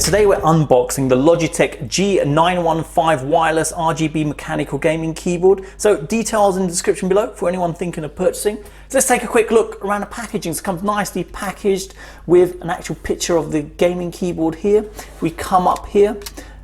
today we're unboxing the Logitech G915 wireless RGB mechanical gaming keyboard. So details in the description below for anyone thinking of purchasing. So let's take a quick look around the packaging. It comes nicely packaged with an actual picture of the gaming keyboard here. We come up here,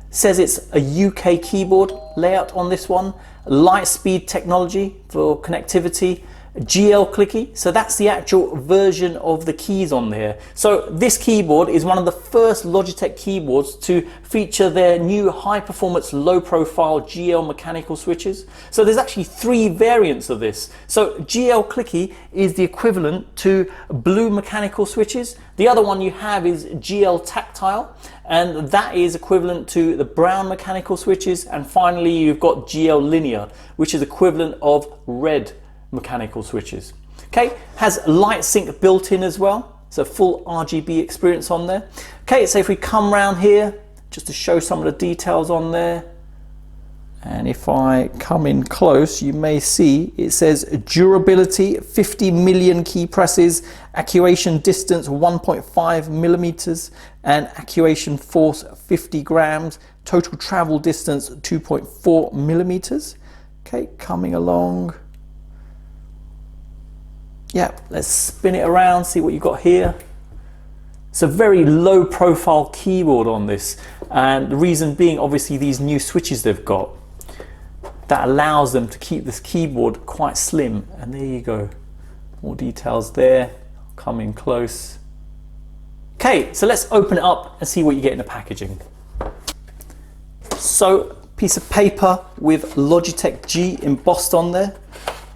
says it's a UK keyboard layout on this one, Lightspeed technology for connectivity, GL Clicky, so that's the actual version of the keys on there. So this keyboard is one of the first Logitech keyboards to feature their new high performance low profile GL mechanical switches. So there's actually 3 variants of this. So GL Clicky is the equivalent to blue mechanical switches. The other one you have is GL Tactile, and that is equivalent to the brown mechanical switches. And finally you've got GL Linear, which is equivalent of red mechanical switches. Okay, has LIGHTSYNC built in as well, so full RGB experience on there. Okay, so if we come around here just to show some of the details on there, and if I come in close, you may see it says durability 50 million key presses, actuation distance 1.5 millimeters, and actuation force 50 grams, total travel distance 2.4 millimeters. Okay, coming along. Yeah, let's spin it around, see what you've got here. It's a very low profile keyboard on this, and the reason being obviously these new switches they've got that allows them to keep this keyboard quite slim. And there you go, more details there. Come in close. Okay, so let's open it up and see what you get in the packaging. So, piece of paper with Logitech G embossed on there.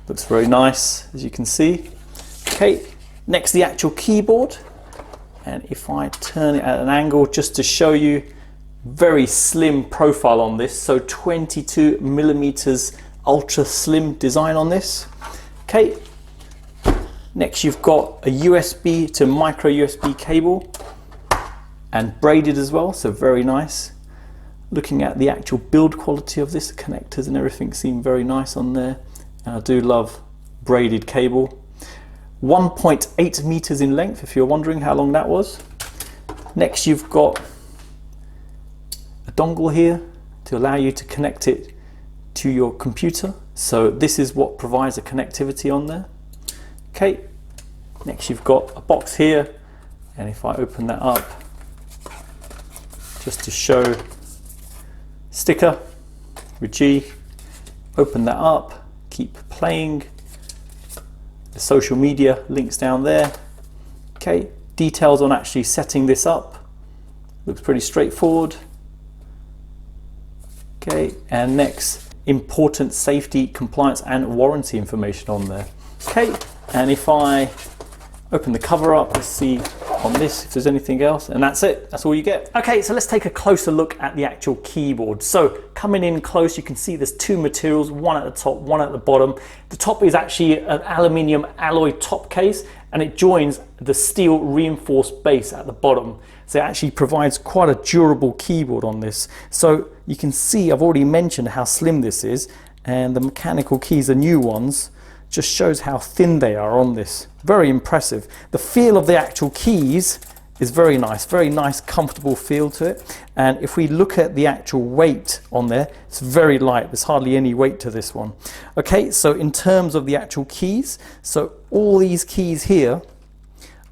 Looks very nice, as you can see. Okay, next the actual keyboard, and if I turn it at an angle just to show you, very slim profile on this, so 22 millimeters ultra slim design on this. Okay, next you've got a USB to micro USB cable and braided as well, so very nice. Looking at the actual build quality of this, the connectors and everything seem very nice on there, and I do love braided cable. 1.8 meters in length, if you're wondering how long that was. Next you've got a dongle here to allow you to connect it to your computer. So this is what provides the connectivity on there. Okay, next you've got a box here, and if I open that up just to show, sticker with G, open that up, keep playing. The social media links down there. Okay, details on actually setting this up. Looks pretty straightforward. Okay, and next, important safety, compliance and warranty information on there. Okay, and if I open the cover up, let's see on this if there's anything else, and that's it, that's all you get. Okay, so let's take a closer look at the actual keyboard. So coming in close, you can see there's 2 materials, one at the top, one at the bottom. The top is actually an aluminium alloy top case, and it joins the steel reinforced base at the bottom. So it actually provides quite a durable keyboard on this. So you can see I've already mentioned how slim this is, and the mechanical keys are new ones. Just shows how thin they are on this. Very impressive. The feel of the actual keys is very nice comfortable feel to it. And if we look at the actual weight on there, it's very light. There's hardly any weight to this one. Okay, so in terms of the actual keys, so all these keys here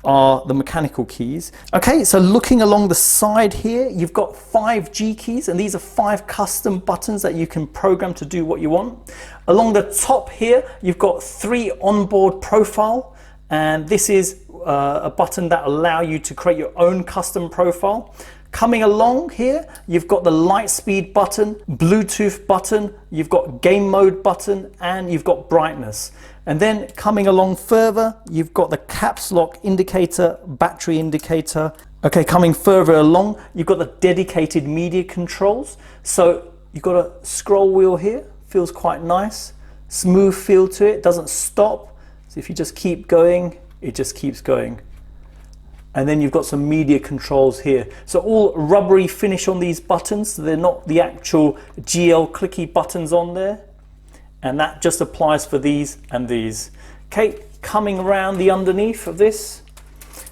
are the mechanical keys. Okay, so looking along the side here, you've got 5 G keys, and these are 5 custom buttons that you can program to do what you want. Along the top here, you've got 3 onboard profile, and this is a button that allow you to create your own custom profile. Coming along here, you've got the Lightspeed button, Bluetooth button, you've got game mode button, and you've got brightness. And then coming along further, you've got the caps lock indicator, battery indicator. Okay, coming further along, you've got the dedicated media controls. So you've got a scroll wheel here, feels quite nice. Smooth feel to it, doesn't stop. So if you just keep going, it just keeps going. And then you've got some media controls here. So all rubbery finish on these buttons. So they're not the actual GL Clicky buttons on there. And that just applies for these and these. Okay, coming around the underneath of this.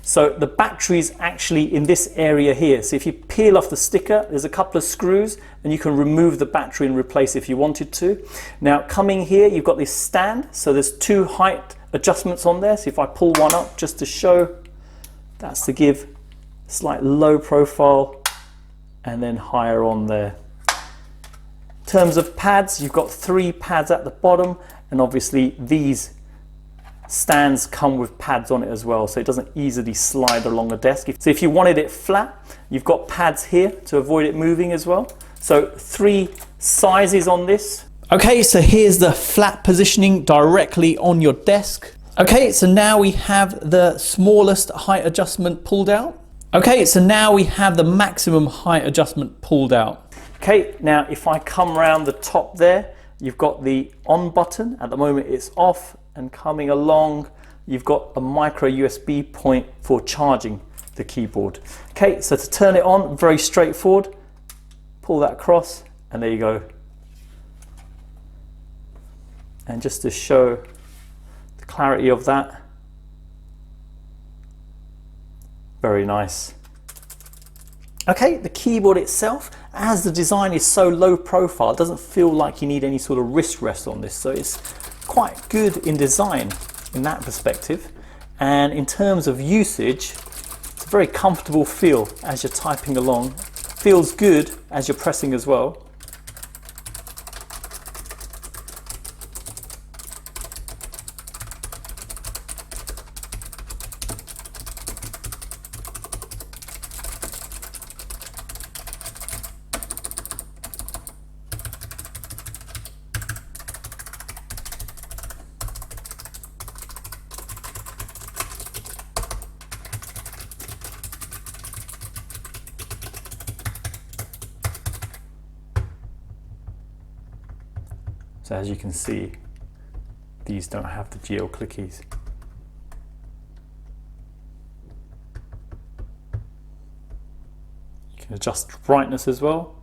So the battery's actually in this area here. So if you peel off the sticker, there's a couple of screws and you can remove the battery and replace if you wanted to. Now coming here, you've got this stand. So there's two height adjustments on there. So if I pull one up just to show, that's to give slight low profile and then higher on there. In terms of pads, you've got 3 pads at the bottom, and obviously these stands come with pads on it as well, so it doesn't easily slide along the desk. So if you wanted it flat, you've got pads here to avoid it moving as well. So 3 sizes on this. Okay, so here's the flat positioning directly on your desk. Okay, so now we have the smallest height adjustment pulled out. Okay, so now we have the maximum height adjustment pulled out. Okay, now if I come around the top there, you've got the on button. At the moment it's off, and coming along you've got a micro USB point for charging the keyboard. Okay, so to turn it on, very straightforward. Pull that across and there you go. And just to show the clarity of that, very nice. Okay, the keyboard itself, as the design is so low profile, it doesn't feel like you need any sort of wrist rest on this, so it's quite good in design in that perspective. And in terms of usage, it's a very comfortable feel as you're typing along. Feels good as you're pressing as well. So as you can see, these don't have the GL clickies. You can adjust brightness as well.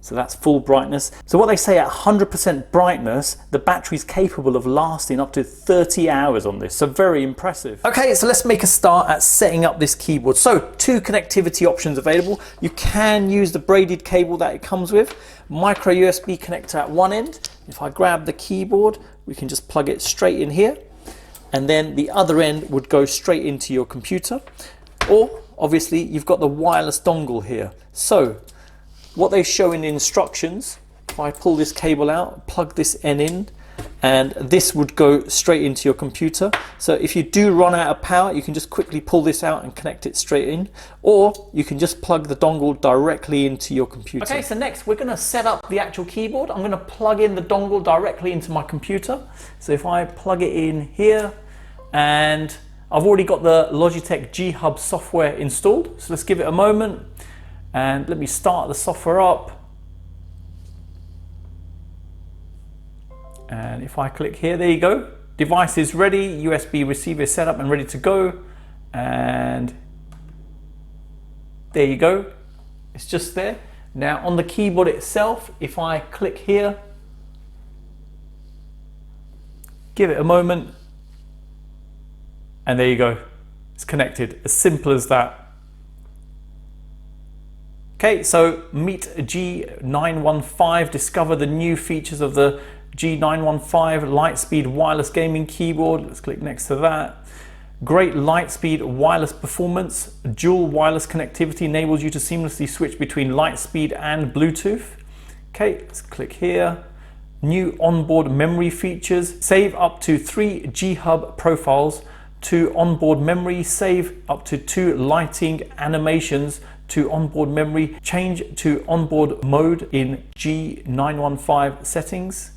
So that's full brightness. So what they say, at 100% brightness, the battery's capable of lasting up to 30 hours on this. So very impressive. Okay, so let's make a start at setting up this keyboard. So 2 connectivity options available. You can use the braided cable that it comes with. Micro USB connector at one end. If I grab the keyboard, we can just plug it straight in here. And then the other end would go straight into your computer. Or obviously you've got the wireless dongle here. So what they show in the instructions, if I pull this cable out, plug this end in, and this would go straight into your computer. So if you do run out of power, you can just quickly pull this out and connect it straight in, or you can just plug the dongle directly into your computer. Okay, so next we're going to set up the actual keyboard. I'm going to plug in the dongle directly into my computer. So if I plug it in here, and I've already got the Logitech G Hub software installed, so let's give it a moment. And let me start the software up. And if I click here, there you go. Device is ready, USB receiver is set up and ready to go. And there you go. It's just there. Now on the keyboard itself, if I click here, give it a moment, and there you go. It's connected, as simple as that. Okay, so meet G915, discover the new features of the G915 Lightspeed wireless gaming keyboard. Let's click next to that. Great Lightspeed wireless performance. Dual wireless connectivity enables you to seamlessly switch between Lightspeed and Bluetooth. Okay, let's click here. New onboard memory features. Save up to 3 G Hub profiles to onboard memory. Save up to 2 lighting animations to onboard memory. Change to onboard mode in G915 settings.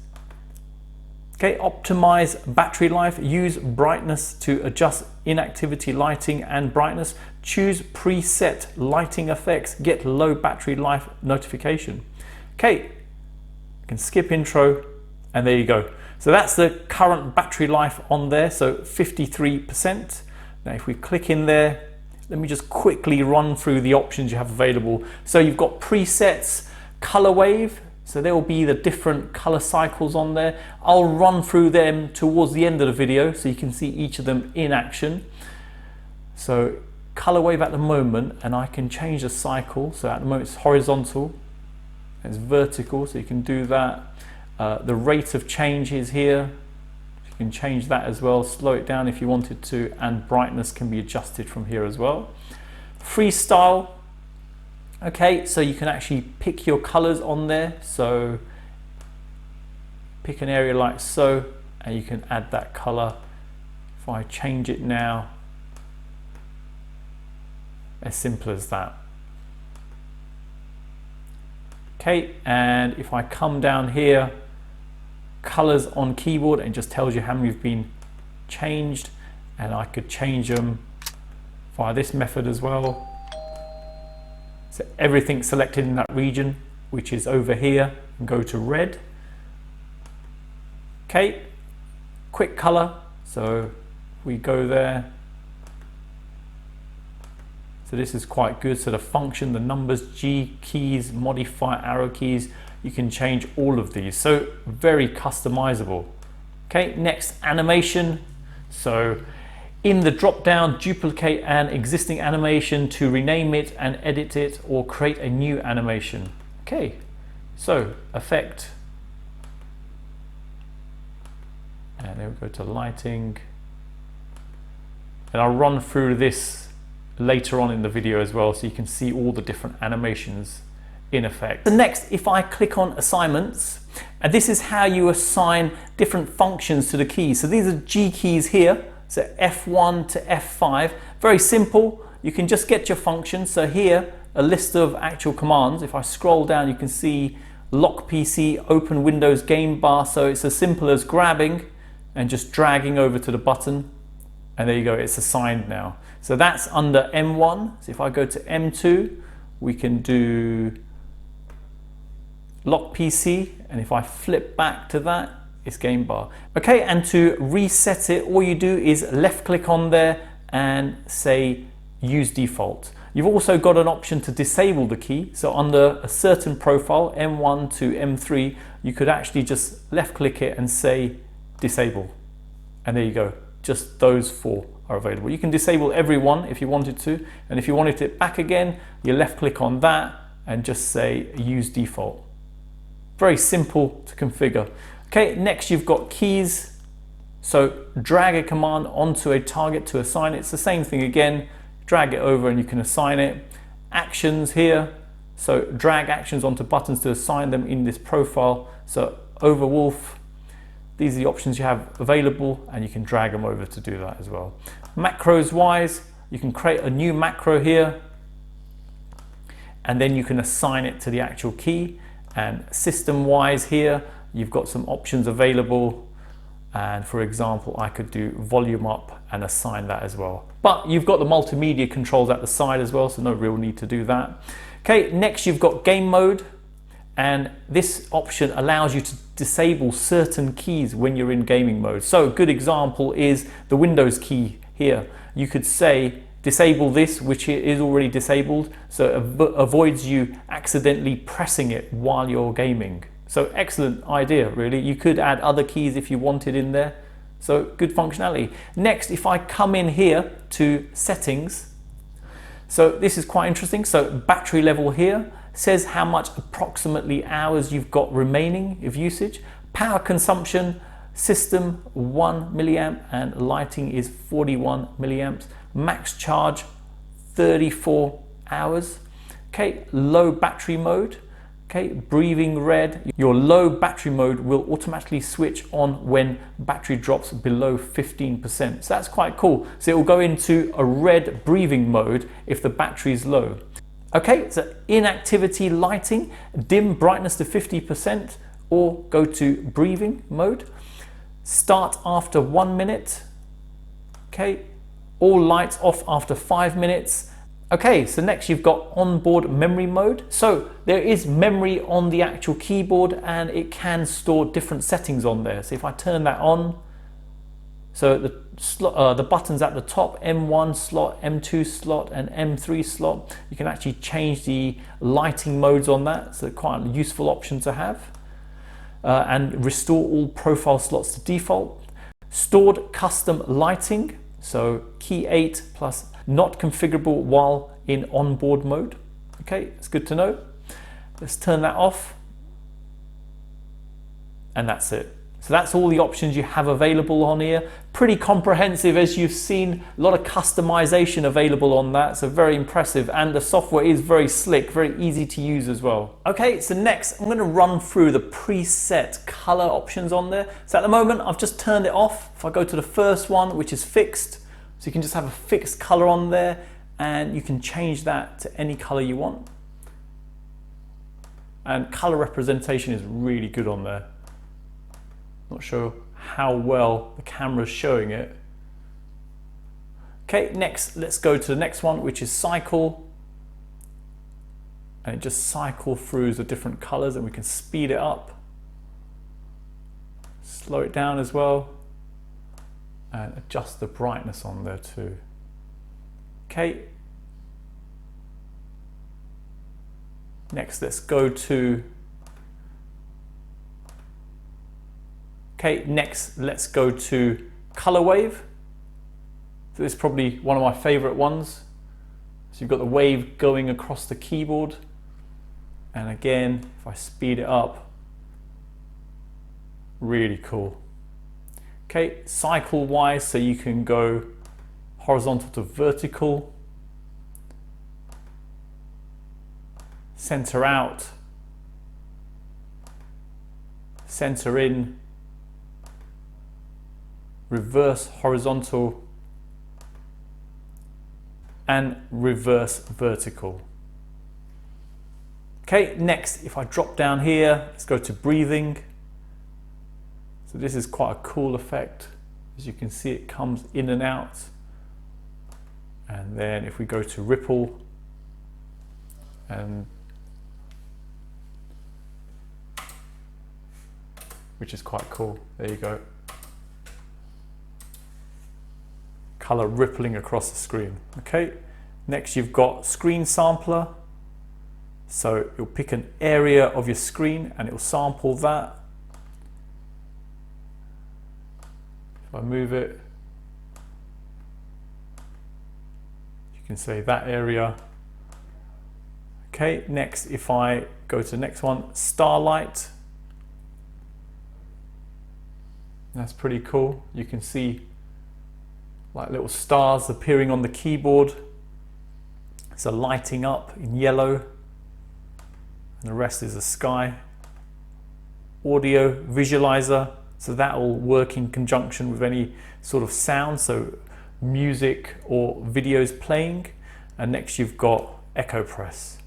Okay, optimize battery life. Use brightness to adjust inactivity lighting and brightness. Choose preset lighting effects. Get low battery life notification. Okay, you can skip intro, and there you go. So that's the current battery life on there, so 53%. Now if we click in there, let me just quickly run through the options you have available. So you've got presets, color wave, so there will be the different color cycles on there. I'll run through them towards the end of the video so you can see each of them in action. So color wave at the moment, and I can change the cycle. So at the moment it's horizontal, it's vertical, so you can do that. The rate of change is here. You can change that as well, slow it down if you wanted to, and brightness can be adjusted from here as well. Freestyle. Okay, so you can actually pick your colors on there. So pick an area like so, and you can add that color. If I change it now, as simple as that. Okay, and if I come down here, colors on keyboard, and it just tells you how many have been changed, and I could change them via this method as well. So everything's selected in that region, which is over here, and go to red. Okay, quick color, so we go there. So this is quite good. So the function, the numbers, G keys, modify arrow keys, you can change all of these. So very customizable. Okay, next, animation. So in the drop down, duplicate an existing animation to rename it and edit it, or create a new animation. Okay, so effect. And then we go to lighting. And I'll run through this later on in the video as well, so you can see all the different animations in effect. So next, if I click on assignments, and this is how you assign different functions to the keys. So these are G keys here, so F1 to F5, very simple. You can just get your functions. So here, a list of actual commands. If I scroll down, you can see lock PC, open Windows game bar. So it's as simple as grabbing and just dragging over to the button, and there you go, it's assigned now. So that's under M1. So if I go to M2, we can do lock PC, and if I flip back to that, it's game bar. Okay, and to reset it, all you do is left click on there and say use default. You've also got an option to disable the key. So under a certain profile, M1 to M3, you could actually just left click it and say disable. And there you go, just those four are available. You can disable every one if you wanted to, and if you wanted it back again, you left click on that and just say use default. Very simple to configure. Okay, next you've got keys. So drag a command onto a target to assign it. It's the same thing again, drag it over and you can assign it. Actions here, so drag actions onto buttons to assign them in this profile. So over Wolf, these are the options you have available, and you can drag them over to do that as well. Macros wise, you can create a new macro here, and then you can assign it to the actual key. And system wise here, you've got some options available, and for example, I could do volume up and assign that as well. But you've got the multimedia controls at the side as well, so no real need to do that. Okay, next you've got game mode, and this option allows you to disable certain keys when you're in gaming mode. So a good example is the Windows key here. You could say disable this, which is already disabled, so it avoids you accidentally pressing it while you're gaming. So excellent idea, really. You could add other keys if you wanted in there. So good functionality. Next, if I come in here to settings, so this is quite interesting. So battery level here says how much approximately hours you've got remaining of usage. Power consumption, system 1 milliamp and lighting is 41 milliamps. Max charge 34 hours. Okay, low battery mode. Okay, breathing red. Your low battery mode will automatically switch on when battery drops below 15%. So that's quite cool. So it will go into a red breathing mode if the battery is low. Okay, so inactivity lighting, dim brightness to 50% or go to breathing mode. Start after 1 minute. Okay, all lights off after 5 minutes. Okay, so next you've got onboard memory mode. So there is memory on the actual keyboard and it can store different settings on there. So if I turn that on, so the buttons at the top, M1 slot, M2 slot and M3 slot, you can actually change the lighting modes on that. So quite a useful option to have. And restore all profile slots to default. Stored custom lighting. So key 8 plus not configurable while in onboard mode. Okay, it's good to know. Let's turn that off. And that's it. So that's all the options you have available on here. Pretty comprehensive, as you've seen. A lot of customization available on that, so very impressive. And the software is very slick, very easy to use as well. Okay, so next I'm going to run through the preset color options on there. So at the moment I've just turned it off. If I go to the first one, which is fixed, so you can just have a fixed color on there, and you can change that to any color you want. And color representation is really good on there. Not sure how well the camera's showing it. Okay, next let's go to the next one, which is cycle. And it just cycle through the different colors, and we can speed it up, slow it down as well, and adjust the brightness on there too. Okay. Next, let's go to let's go to color wave. So this is probably one of my favorite ones. So you've got the wave going across the keyboard. And again, if I speed it up, really cool. Okay, cycle wise, so you can go horizontal to vertical, center out, center in, reverse horizontal, and reverse vertical. Okay, next, if I drop down here, let's go to breathing. So this is quite a cool effect. As you can see, it comes in and out. And then if we go to ripple, and which is quite cool. There you go. Color rippling across the screen. Okay, next you've got screen sampler. So it'll pick an area of your screen and it'll sample that. If I move it, you can say that area. Okay, next if I go to the next one, starlight. That's pretty cool. You can see like little stars appearing on the keyboard. So lighting up in yellow, and the rest is the sky. Audio visualizer, so that will work in conjunction with any sort of sound, so music or videos playing. And next you've got echo press.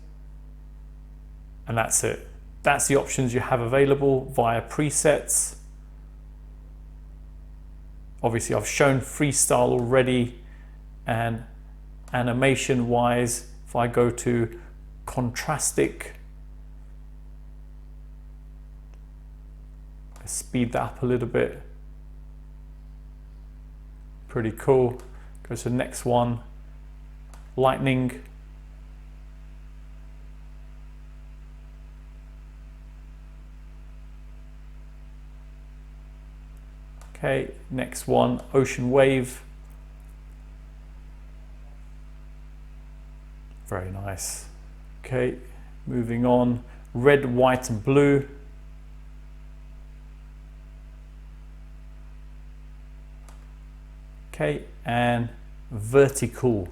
And that's it. That's the options you have available via presets. Obviously I've shown freestyle already, and animation wise, if I go to contrastic, let's speed that up a little bit. Pretty cool. Go to the next one, lightning. Okay, next one, ocean wave. Very nice. Okay, moving on, red, white and blue. Okay, and vertical.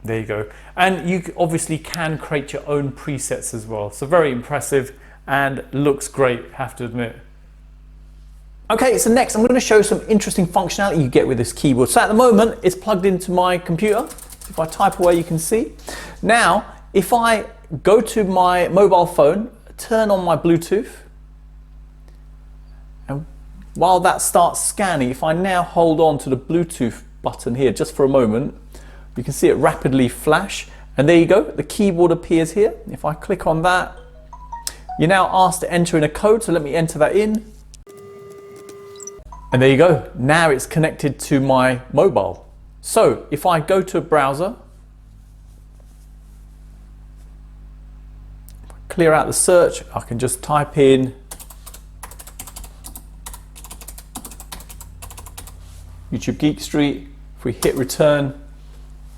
There you go. And you obviously can create your own presets as well. So very impressive and looks great, have to admit. Okay, so next I'm going to show some interesting functionality you get with this keyboard. So at the moment it's plugged into my computer. So if I type away, you can see. Now, if I go to my mobile phone, turn on my Bluetooth, and while that starts scanning, if I now hold on to the Bluetooth button here just for a moment, you can see it rapidly flash, and there you go, the keyboard appears here. If I click on that, you're now asked to enter in a code, so let me enter that in. And there you go, now it's connected to my mobile. So if I go to a browser, clear out the search, I can just type in YouTube Geek Street. If we hit return,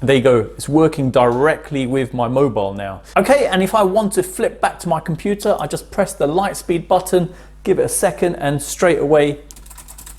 there you go, it's working directly with my mobile now. Okay, and if I want to flip back to my computer, I just press the Lightspeed button, give it a second, and straight away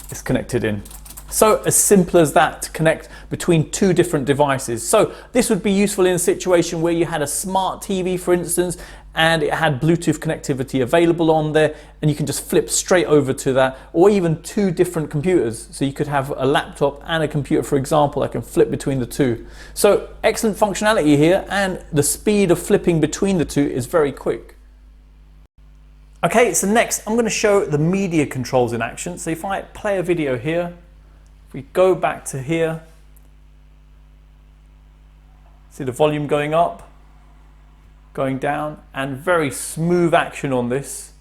it's connected in. So as simple as that to connect between two different devices. So this would be useful in a situation where you had a smart TV, for instance, and it had Bluetooth connectivity available on there, and you can just flip straight over to that, or even two different computers. So you could have a laptop and a computer, for example, that can flip between the two. So excellent functionality here, and the speed of flipping between the two is very quick. Okay, so next I'm going to show the media controls in action. So if I play a video here, if we go back to here, see the volume going up, going down, and very smooth action on this.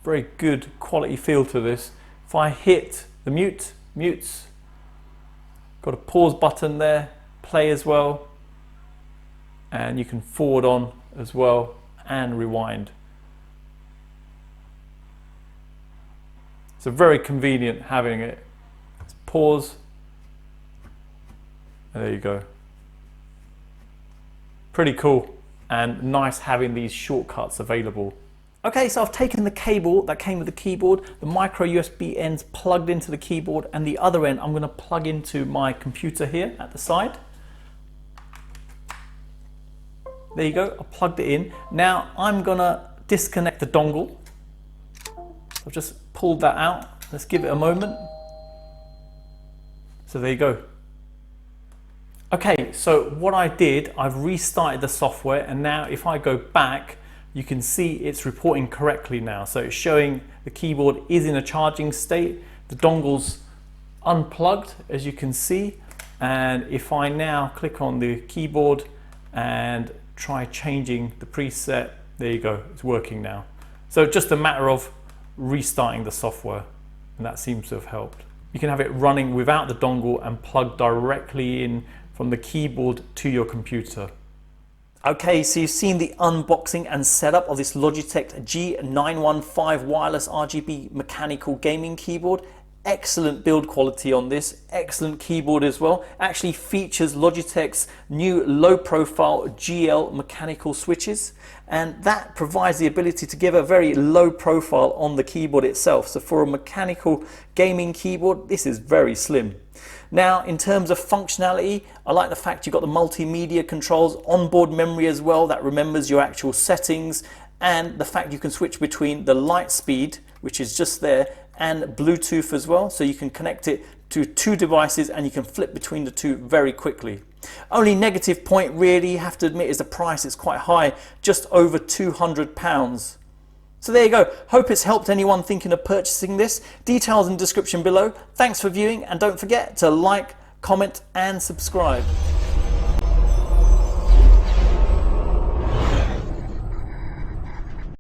Very good quality feel to this. If I hit the mutes, got a pause button there, play as well, and you can forward on as well and rewind. So very convenient having it. Let's pause, and there you go. Pretty cool and nice having these shortcuts available. Okay, so I've taken the cable that came with the keyboard, the micro USB ends plugged into the keyboard, and the other end I'm going to plug into my computer here at the side. There you go, I plugged it in. Now I'm going to disconnect the dongle. I've just pulled that out. Let's give it a moment. So there you go. Okay, so what I did, I've restarted the software, and now if I go back, you can see it's reporting correctly now. So it's showing the keyboard is in a charging state. The dongle's unplugged, as you can see. And if I now click on the keyboard and try changing the preset, there you go, it's working now. So just a matter of restarting the software, and that seems to have helped. You can have it running without the dongle and plugged directly in from the keyboard to your computer. Okay, so you've seen the unboxing and setup of this Logitech G915 wireless RGB mechanical gaming keyboard. Excellent build quality on this, excellent keyboard as well. Actually features Logitech's new low profile GL mechanical switches, and that provides the ability to give a very low profile on the keyboard itself. So for a mechanical gaming keyboard, this is very slim. Now in terms of functionality, I like the fact you've got the multimedia controls, onboard memory as well that remembers your actual settings, and the fact you can switch between the Lightspeed, which is just there, and Bluetooth as well, so you can connect it to two devices and you can flip between the two very quickly. Only negative point really, you have to admit, is the price. It's quite high, just over £200. So there you go. Hope it's helped anyone thinking of purchasing this. Details in the description below. Thanks for viewing, and don't forget to like, comment and subscribe.